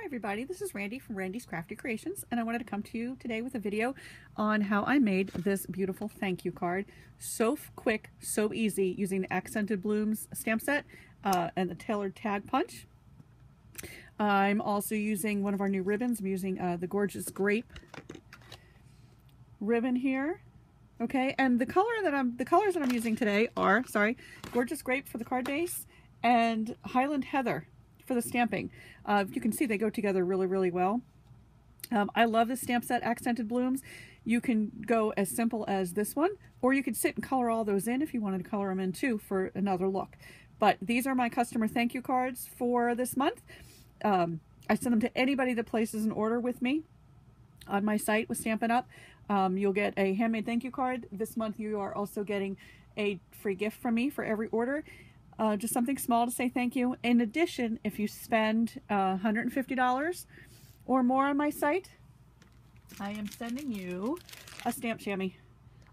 Hi everybody, this is Randy from Randy's Crafty Creations, and I wanted to come to you today with a video on how I made this beautiful thank you card. So quick, so easy, using the Accented Blooms stamp set and the tailored tag punch. I'm also using one of our new ribbons. I'm using the Gorgeous Grape ribbon here. Okay, and the colors that I'm using today are, Gorgeous Grape for the card base and Highland Heather for the stamping. You can see they go together really, really well. I love this stamp set, Accented Blooms. You can go as simple as this one, or you could sit and color all those in if you wanted to color them in too for another look. But these are my customer thank you cards for this month. I send them to anybody that places an order with me on my site with Stampin' Up. You'll get a handmade thank you card. This month you are also getting a free gift from me for every order. Just something small to say thank you. In addition, if you spend $150 or more on my site, I am sending you a stamp chamois.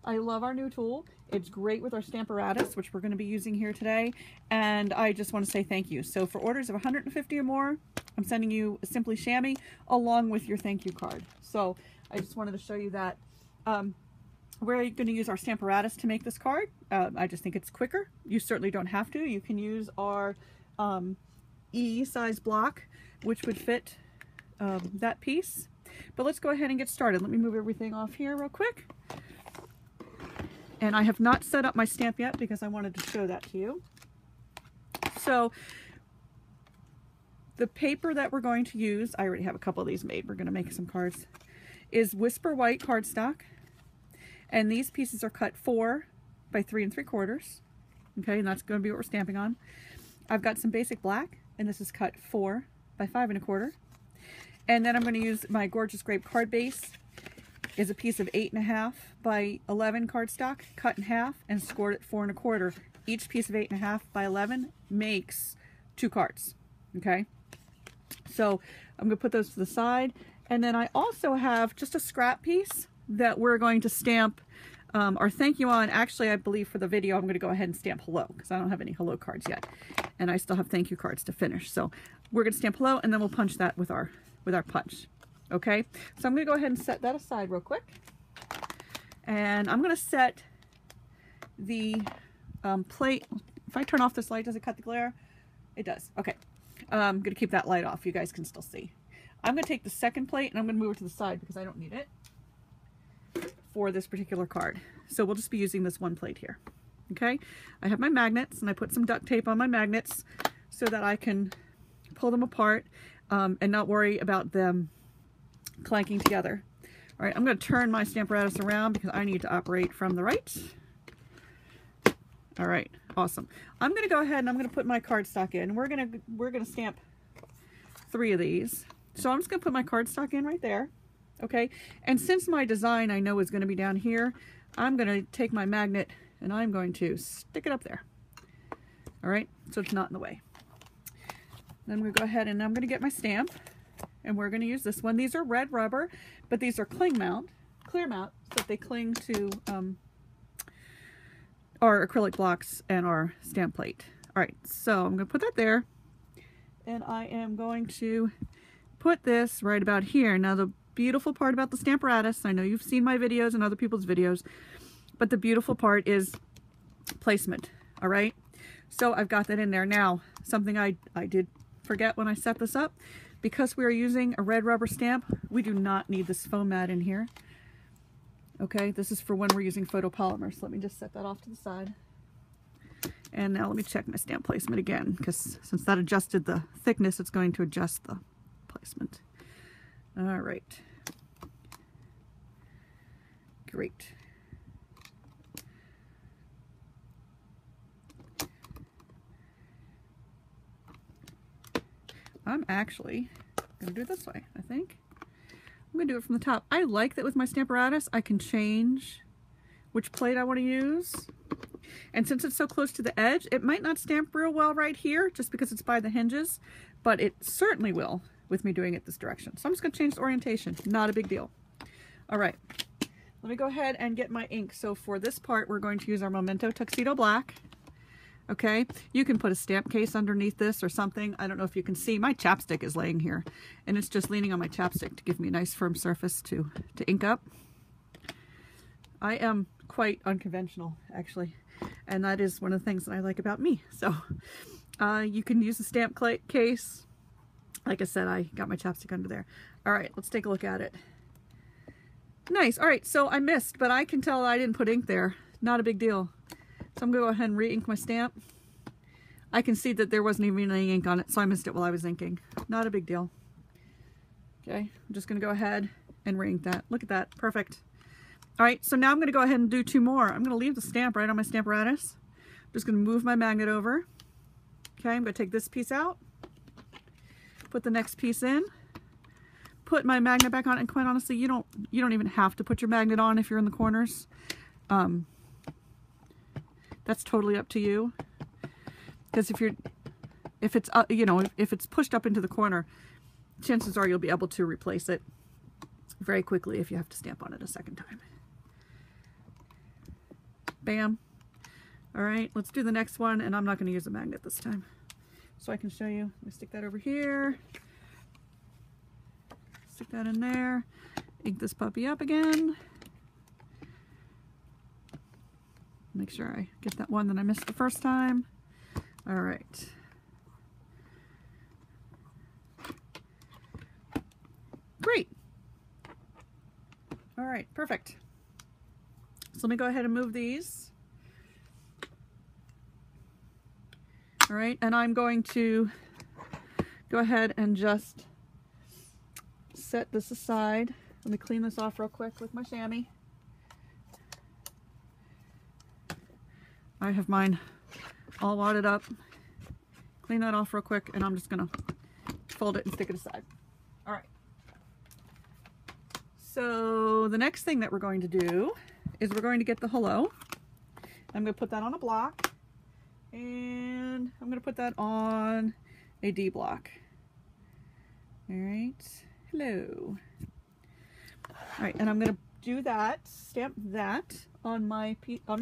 I love our new tool. It's great with our Stamparatus, which we're going to be using here today, and I just want to say thank you. So for orders of $150 or more, I'm sending you a Simply Chamois along with your thank you card. So I just wanted to show you that. We're going to use our Stamparatus to make this card. I just think it's quicker. You certainly don't have to. You can use our E size block, which would fit that piece. But let's go ahead and get started. Let me move everything off here real quick. And I have not set up my stamp yet because I wanted to show that to you. So the paper that we're going to use, I already have a couple of these made. We're going to make some cards, is Whisper White cardstock. And these pieces are cut 4 by 3 3/4. Okay, and that's going to be what we're stamping on. I've got some basic black, and this is cut 4 by 5 1/4. And then I'm going to use my Gorgeous Grape card base. Is a piece of 8.5 by 11 cardstock, cut in half and scored at 4 1/4. Each piece of 8.5 by 11 makes 2 cards. Okay, so I'm going to put those to the side, and then I also have just a scrap piece that we're going to stamp our thank you on. Actually, I believe for the video I'm going to go ahead and stamp hello because I don't have any hello cards yet, and I still have thank you cards to finish. So we're going to stamp hello, and then we'll punch that with our punch. Okay, so I'm going to go ahead and set that aside real quick, and I'm going to set the plate. If I turn off this light, does it cut the glare? It does. Okay, I'm going to keep that light off. You guys can still see. I'm going to take the second plate and I'm going to move it to the side because I don't need it for this particular card. So we'll just be using this one plate here. Okay, I have my magnets, and I put some duct tape on my magnets so that I can pull them apart and not worry about them clanking together. All right, I'm going to turn my Stamparatus around because I need to operate from the right. All right, awesome. I'm going to go ahead and I'm going to put my cardstock in. We're going to stamp 3 of these. So I'm just going to put my cardstock in right there. Okay, and since my design I know is going to be down here, I'm going to take my magnet and I'm going to stick it up there. All right, so it's not in the way. Then I'm going to go ahead and I'm going to get my stamp, and we're going to use this one. These are red rubber, but these are clear mount, so that they cling to our acrylic blocks and our stamp plate. All right, so I'm going to put that there, and I am going to put this right about here. Now the beautiful part about the Stamparatus, I know you've seen my videos and other people's videos, but the beautiful part is placement. All right, so I've got that in there. Now, something I did forget when I set this up, because we are using a red rubber stamp, we do not need this foam mat in here. Okay, this is for when we're using photopolymer. So let me just set that off to the side. And now let me check my stamp placement again, because since that adjusted the thickness, it's going to adjust the placement. All right. Great. I'm actually going to do it this way, I think. I'm going to do it from the top. I like that with my Stamparatus, I can change which plate I want to use. And since it's so close to the edge, it might not stamp real well right here just because it's by the hinges, but it certainly will with me doing it this direction. So I'm just going to change the orientation. Not a big deal. All right, let me go ahead and get my ink. So for this part, we're going to use our Memento Tuxedo Black. Okay, you can put a stamp case underneath this or something. I don't know if you can see, my chapstick is laying here and it's just leaning on my chapstick to give me a nice firm surface to ink up. I am quite unconventional, actually, and that is one of the things that I like about me. So you can use a stamp case. Like I said, I got my chapstick under there. All right, let's take a look at it. Nice. All right, so I missed, but I can tell I didn't put ink there. Not a big deal. So I'm going to go ahead and re-ink my stamp. I can see that there wasn't even any ink on it, so I missed it while I was inking. Not a big deal. Okay, I'm just going to go ahead and re-ink that. Look at that. Perfect. All right, so now I'm going to go ahead and do 2 more. I'm going to leave the stamp right on my Stamparatus. I'm just going to move my magnet over. Okay, I'm going to take this piece out. Put the next piece in. Put my magnet back on, and quite honestly, you don't even have to put your magnet on if you're in the corners. That's totally up to you, because if it's you know, if it's pushed up into the corner, chances are you'll be able to replace it very quickly if you have to stamp on it a second time. Bam. All right, let's do the next one, and I'm not going to use a magnet this time, so I can show you. Let me stick that over here. Stick that in there. Ink this puppy up again. Make sure I get that one that I missed the first time. All right. Great. All right, perfect. So let me go ahead and move these. All right, and I'm going to go ahead and just set this aside. Let me clean this off real quick with my chamois. I have mine all wadded up. Clean that off real quick, and I'm just gonna fold it and stick it aside. All right. So the next thing that we're going to do is we're going to get the hello. I'm going to put that on a block, and I'm going to put that on a D block. All right. Hello. All right, and I'm going to do that, stamp that on my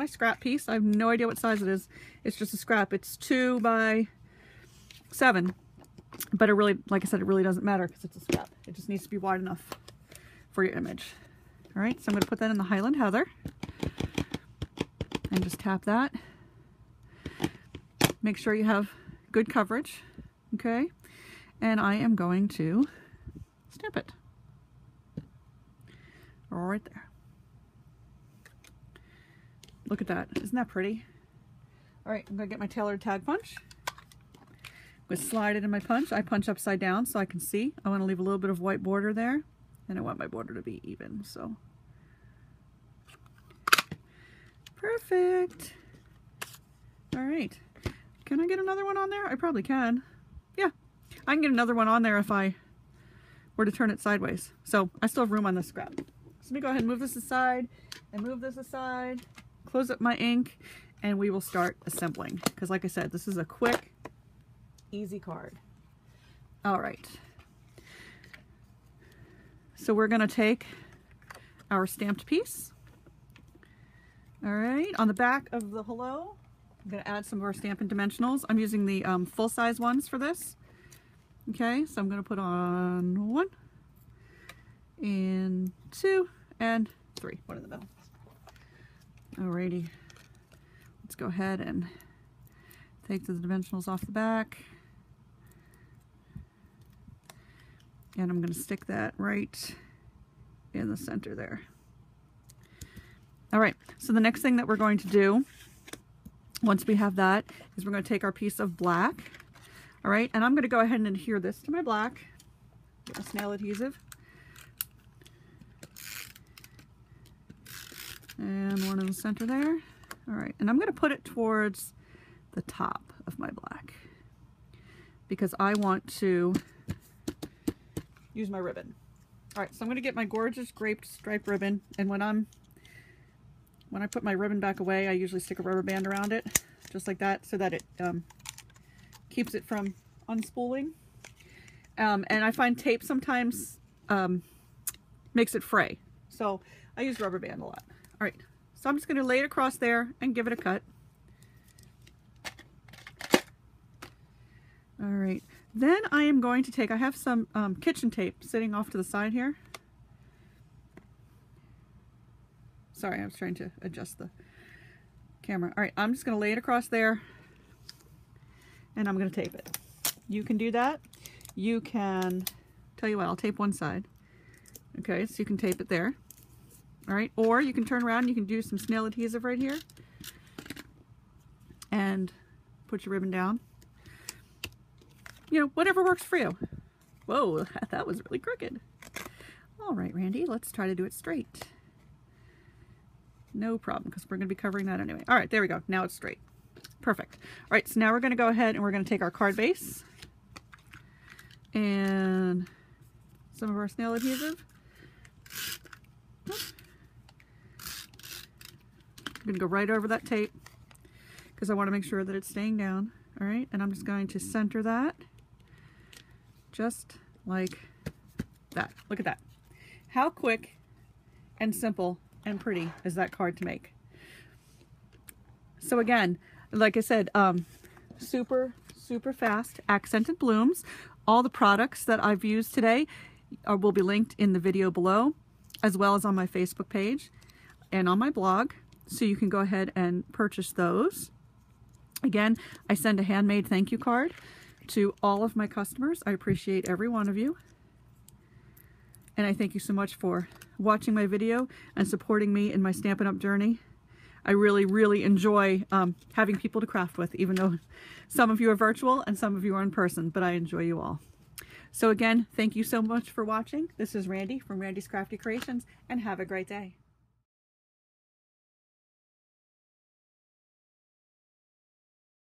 scrap piece. I have no idea what size it is. It's just a scrap. It's 2 by 7, but it really, like I said, it really doesn't matter because it's a scrap. It just needs to be wide enough for your image. All right, so I'm going to put that in the Highland Heather and just tap that. Make sure you have good coverage, okay? And I am going to stamp it right there. Look at that. Isn't that pretty? All right, I'm going to get my tailored tag punch. I'm going to slide it in my punch. I punch upside down so I can see. I want to leave a little bit of white border there, and I want my border to be even, so. Perfect. All right. Can I get another one on there? I probably can. Yeah, I can get another one on there if I were to turn it sideways. So I still have room on this scrap. So let me go ahead and move this aside and move this aside. Close up my ink, and we will start assembling, because like I said, this is a quick, easy card. All right, so we're going to take our stamped piece. All right, on the back of the hello, I'm going to add some of our Stampin' dimensionals. I'm using the full-size ones for this. Okay, so I'm going to put on 1 and 2 and 3, one in the middle. Alrighty, let's go ahead and take the dimensionals off the back, and I'm going to stick that right in the center there. All right, so the next thing that we're going to do once we have that is we're going to take our piece of black. All right, and I'm going to go ahead and adhere this to my black, get my snail adhesive, and one in the center there. All right, and I'm going to put it towards the top of my black because I want to use my ribbon. All right, so I'm going to get my gorgeous grape stripe ribbon, and when I put my ribbon back away, I usually stick a rubber band around it, just like that, so that it keeps it from unspooling. And I find tape sometimes makes it fray, so I use rubber band a lot. All right, so I'm just going to lay it across there and give it a cut. All right, then I am going to take, I have some kitchen tape sitting off to the side here. Sorry, I was trying to adjust the camera. All right, I'm just going to lay it across there and I'm going to tape it. You can do that. You can, tell you what, I'll tape one side. Okay, so you can tape it there. All right, or you can turn around and you can do some snail adhesive right here and put your ribbon down. You know, whatever works for you. Whoa, that was really crooked. All right, Randy, let's try to do it straight. No problem, because we're going to be covering that anyway. All right, there we go. Now it's straight. Perfect. All right, so now we're going to go ahead and we're going to take our card base and some of our snail adhesive. I'm going to go right over that tape because I want to make sure that it's staying down. All right, and I'm just going to center that just like that. Look at that. How quick and simple and pretty is that card to make? So again, like I said, super fast accented blooms. All the products that I've used today will be linked in the video below, as well as on my Facebook page and on my blog, so you can go ahead and purchase those. Again, I send a handmade thank you card to all of my customers. I appreciate every one of you. And I thank you so much for watching my video and supporting me in my Stampin' Up! Journey. I really enjoy having people to craft with, even though some of you are virtual and some of you are in person, but I enjoy you all. So again, thank you so much for watching. This is Randy from Randy's Crafty Creations, and have a great day.